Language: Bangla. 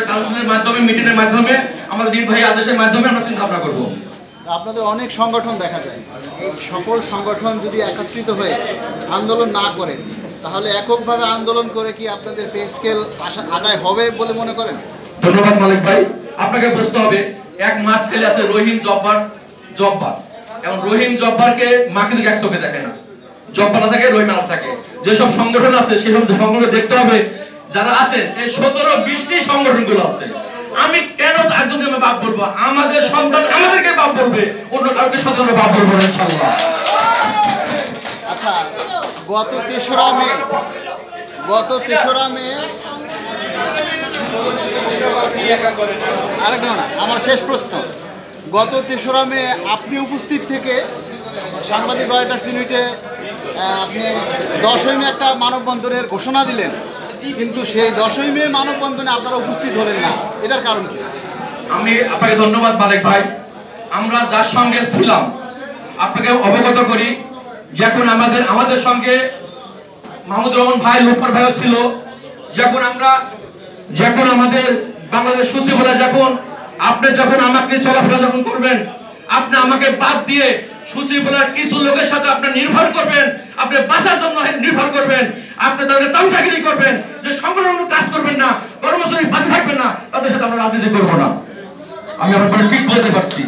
কাউন্সিলের মাধ্যমে, মিটিংয়ের মাধ্যমে, আমাদের নির্বাহী আদেশের মাধ্যমে আমরা চিন্তা ভাবনা করব। আপনাদের অনেক সংগঠন দেখা যায়, এই সকল সংগঠন যদি একত্রিত হয়ে আন্দোলন না করেন তাহলে এককভাবে আন্দোলন করে কি আপনাদের পে স্কেল আদায় হবে বলে মনে করেন? ধন্যবাদ মালিক ভাই। আপনাকে বুঝতে হবে, এক মাস ছেলে আছে রহিম জব্বার। এখন রহিম জব্বারকে মা কিন্তু এক চোখে দেখে না, জব্বার থাকে, রহিম আলাদা থাকে। যেসব সংগঠন আছে সেসব সংগঠন দেখতে হবে যারা আছেন, এই 17-20টি সংগঠনগুলো আছে। আমি কেন একজনকে আমি বাপ বলবো? আমাদের সন্তান আমাদেরকে বাপ বলবে, অন্য কাউকে সন্তান বাপ বলবো না ইনশাআল্লাহ। আচ্ছা, গত 3রা মে আরেকটা না, আমার শেষ প্রশ্ন, গত 3রা মে আপনি উপস্থিত থেকে সাংবাদিক রয়টার্স ইউনিটে আপনি 10ই মে একটা মানববন্ধনের ঘোষণা দিলেন, কিন্তু সেই 10ই মে মানববন্ধনে আপনারা উপস্থিত হলেন না, এটার কারণ কি? আমি আপনাকে ধন্যবাদ মালিক ভাই। আমরা যার সঙ্গে ছিলাম আপনাকে অবগত করি, যখন আমাদের সঙ্গে মাহমুদ রহমান ভাই, লোপার ভাইও ছিল, যখন আমাদের বাংলাদেশ সচিবালয় যখন আমাকে চলাফেরা যখন করবেন, আপনি আমাকে বাদ দিয়ে সচিবালয়ের কিছু লোকের সাথে আপনি নির্ভর করবেন, আপনি বাঁচার জন্য নির্ভর করবেন, আপনি তাদের চামচাগিরি করবেন, যে সংগঠন কাজ করবেন না, কর্মচারী বাঁচে থাকবেন না, তাদের সাথে আমরা রাজনীতি করবো না। আমি আপনার ঠিক বলতে পারছি।